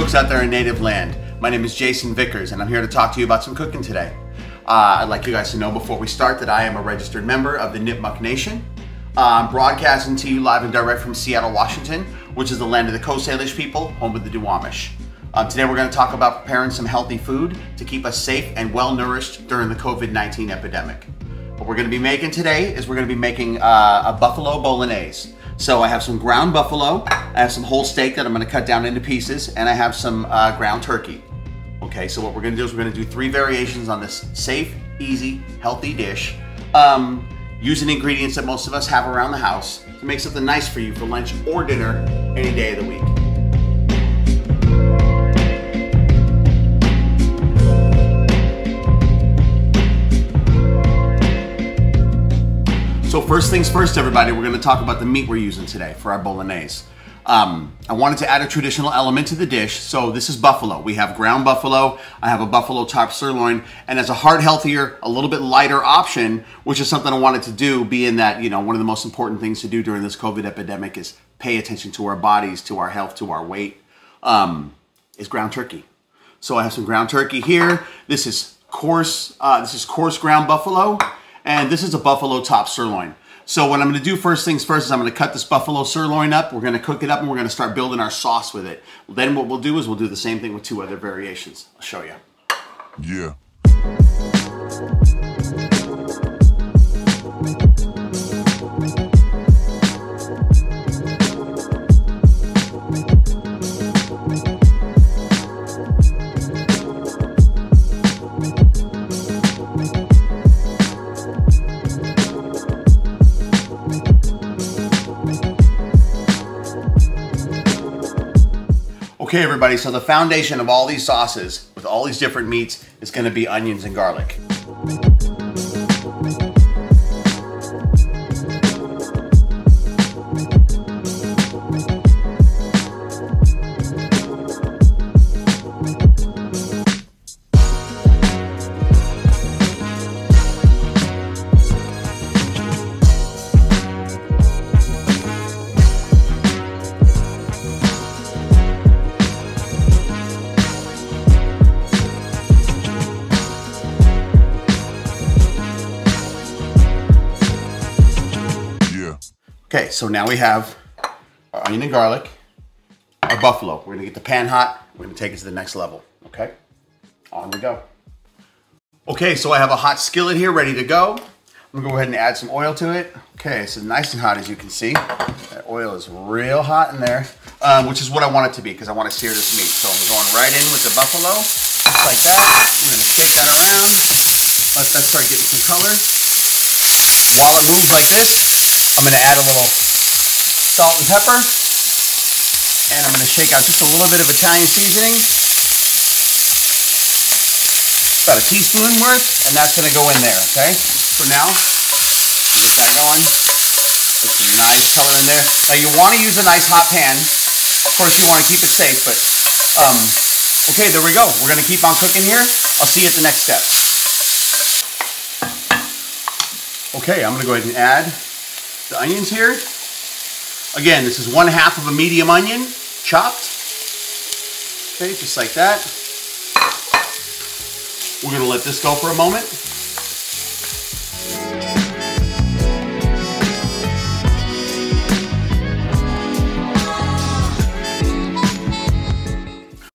folks out there in native land. My name is Jason Vickers and I'm here to talk to you about some cooking today. I'd like you guys to know before we start that I am a registered member of the Nipmuc Nation. I'm broadcasting to you live and direct from Seattle, Washington, which is the land of the Coast Salish people, home of the Duwamish. Today we're going to talk about preparing some healthy food to keep us safe and well nourished during the COVID-19 epidemic. What we're going to be making today is we're going to be making a buffalo bolognese. So I have some ground buffalo, I have some whole steak that I'm going to cut down into pieces, and I have some ground turkey. Okay, so what we're going to do is we're going to do 3 variations on this safe, easy, healthy dish, using ingredients that most of us have around the house to make something nice for you for lunch or dinner any day of the week. So first things first, everybody, we're going to talk about the meat we're using today for our bolognese. I wanted to add a traditional element to the dish, so this is buffalo. We have ground buffalo, I have a Buffalo Top Sirloin, and as a heart healthier, a little bit lighter option, which is something I wanted to do, being that, you know, one of the most important things to do during this COVID epidemic is pay attention to our bodies, to our health, to our weight, is ground turkey. So I have some ground turkey here. This is coarse ground buffalo. And this is a Buffalo Top Sirloin. So what I'm going to do first things first is I'm going to cut this Buffalo Sirloin up. We're going to cook it up and we're going to start building our sauce with it. Then what we'll do is we'll do the same thing with 2 other variations. I'll show you. Yeah. Okay, everybody, so the foundation of all these sauces with all these different meats is going to be onions and garlic. Okay, so now we have our onion and garlic, our buffalo. We're gonna get the pan hot. We're gonna take it to the next level, okay? On we go. Okay, so I have a hot skillet here ready to go. I'm gonna go ahead and add some oil to it. Okay, it's nice and hot as you can see. That oil is real hot in there, which is what I want it to be because I wanna sear this meat. So I'm going right in with the buffalo, just like that. I'm gonna shake that around. Let that start getting some color. While it moves like this, I'm going to add a little salt and pepper, and I'm going to shake out just a little bit of Italian seasoning, about a teaspoon worth, and that's going to go in there, okay? For now, get that going. Put some nice color in there. Now you want to use a nice hot pan. Of course you want to keep it safe, but okay, there we go. We're going to keep on cooking here. I'll see you at the next step. Okay, I'm going to go ahead and add the onions here. Again, this is 1/2 of a medium onion, chopped. Okay, just like that. We're gonna let this go for a moment.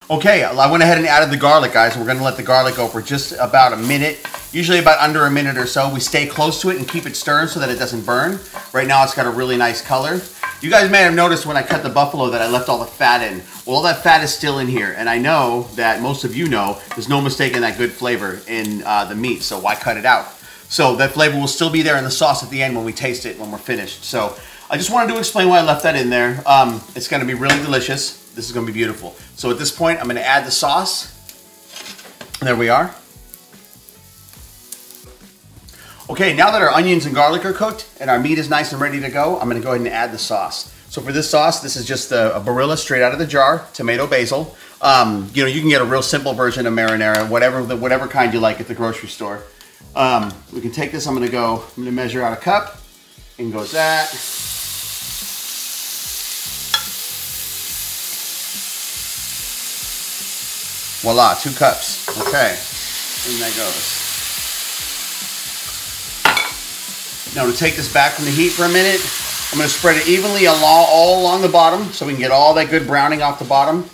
Okay, I went ahead and added the garlic, guys. We're gonna let the garlic go for just about a minute, usually about under a minute or so. We stay close to it and keep it stirring so that it doesn't burn. Right now it's got a really nice color. You guys may have noticed when I cut the buffalo that I left all the fat in. Well, all that fat is still in here, and I know that most of you know there's no mistaking that good flavor in the meat, so why cut it out? So that flavor will still be there in the sauce at the end when we taste it, when we're finished. So I just wanted to explain why I left that in there. It's gonna be really delicious. This is gonna be beautiful. So at this point, I'm gonna add the sauce. There we are. Okay, now that our onions and garlic are cooked and our meat is nice and ready to go, I'm gonna go ahead and add the sauce. So for this sauce, this is just a Barilla straight out of the jar, tomato, basil. You know, you can get a real simple version of marinara, whatever kind you like at the grocery store. We can take this, I'm gonna measure out a cup. In goes that. Voila, 2 cups. Okay, in that goes. Now to take this back from the heat for a minute, I'm gonna spread it evenly all along the bottom so we can get all that good browning off the bottom.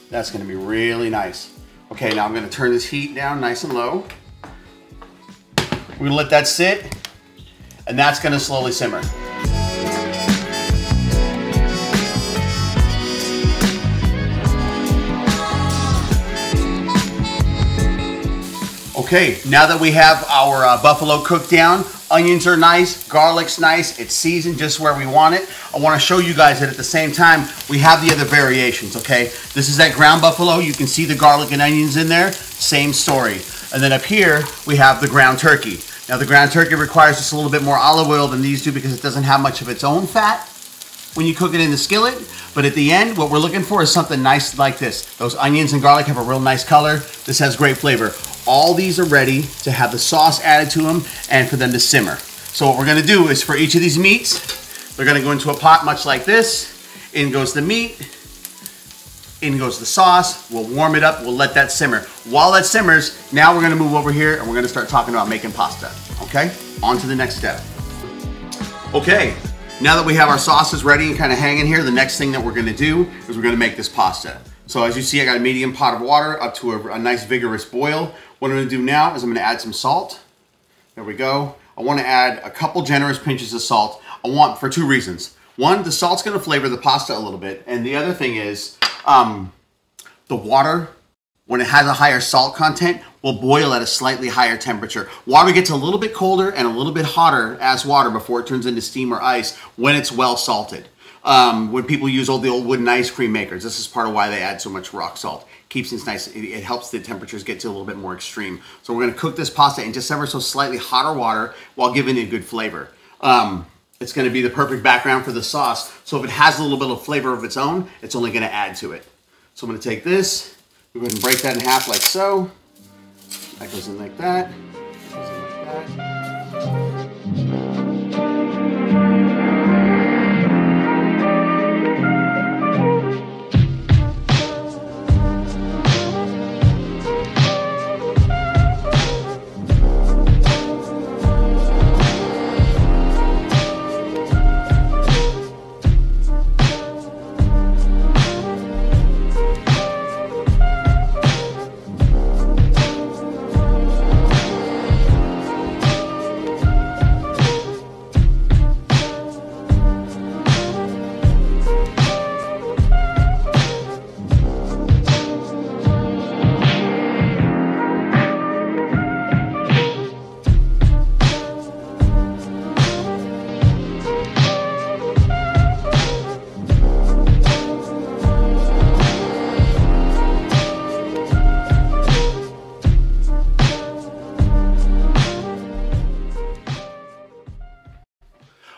That's gonna be really nice. Okay, now I'm gonna turn this heat down nice and low. We're gonna let that sit, and that's gonna slowly simmer. Okay, now that we have our buffalo cooked down, onions are nice, garlic's nice, it's seasoned just where we want it. I want to show you guys that at the same time, we have the other variations, okay? This is that ground buffalo. You can see the garlic and onions in there. Same story. And then up here, we have the ground turkey. Now, the ground turkey requires just a little bit more olive oil than these do because it doesn't have much of its own fat when you cook it in the skillet. But at the end, what we're looking for is something nice like this. Those onions and garlic have a real nice color. This has great flavor. All these are ready to have the sauce added to them and for them to simmer. So what we're gonna do is for each of these meats, they're gonna go into a pot much like this. In goes the meat, in goes the sauce. We'll warm it up, we'll let that simmer. While that simmers, now we're gonna move over here and we're gonna start talking about making pasta, okay? On to the next step. Okay, now that we have our sauces ready and kind of hanging here, the next thing that we're gonna do is we're gonna make this pasta. So as you see, I got a medium pot of water up to a nice vigorous boil. What I'm gonna do now is I'm gonna add some salt. There we go. I wanna add a couple generous pinches of salt. For 2 reasons. One, the salt's gonna flavor the pasta a little bit. And the other thing is, the water, when it has a higher salt content, will boil at a slightly higher temperature. Water gets a little bit colder and a little bit hotter as water before it turns into steam or ice when it's well salted. When people use the old wooden ice cream makers, this is part of why they add so much rock salt. Keeps things nice. It helps the temperatures get to a little bit more extreme. So we're going to cook this pasta in just ever so slightly hotter water while giving it good flavor. It's going to be the perfect background for the sauce. So if it has a little bit of flavor of its own, it's only going to add to it. So I'm going to take this, go ahead and break that in half like so. That goes in like that. That goes in like that.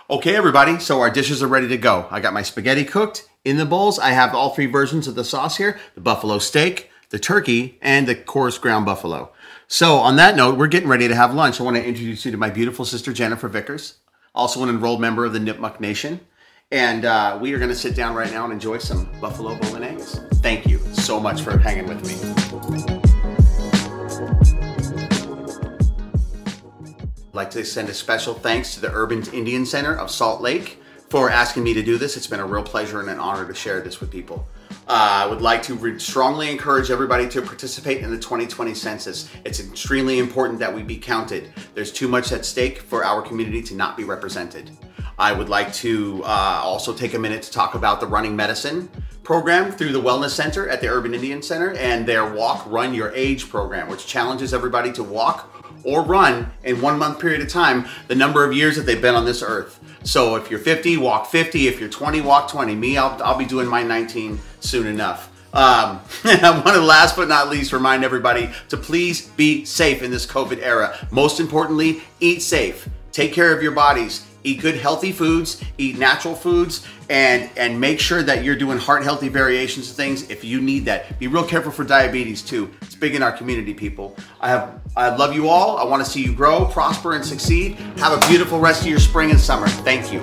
Okay, everybody, so our dishes are ready to go. I got my spaghetti cooked in the bowls. I have all 3 versions of the sauce here, the buffalo steak, the turkey, and the coarse ground buffalo. So on that note, we're getting ready to have lunch. I want to introduce you to my beautiful sister, Jennifer Vickers, also an enrolled member of the Nipmuc Nation. And we are going to sit down right now and enjoy some buffalo bolognese. Thank you so much for hanging with me. I'd like to send a special thanks to the Urban Indian Center of Salt Lake for asking me to do this. It's been a real pleasure and an honor to share this with people. I would like to strongly encourage everybody to participate in the 2020 census. It's extremely important that we be counted. There's too much at stake for our community to not be represented. I would like to also take a minute to talk about the Running Medicine program through the Wellness Center at the Urban Indian Center and their Walk, Run Your Age program, which challenges everybody to walk or run in 1 month period of time the number of years that they've been on this earth. So if you're 50, walk 50. If you're 20, walk 20. Me, I'll be doing my 19 soon enough. I want to last but not least remind everybody to please be safe in this COVID era. Most importantly, eat safe. Take care of your bodies. Eat good healthy foods, eat natural foods, and make sure that you're doing heart healthy variations of things if you need that. Be real careful for diabetes too. It's big in our community, people. I love you all. I want to see you grow, prosper, and succeed. Have a beautiful rest of your spring and summer. Thank you.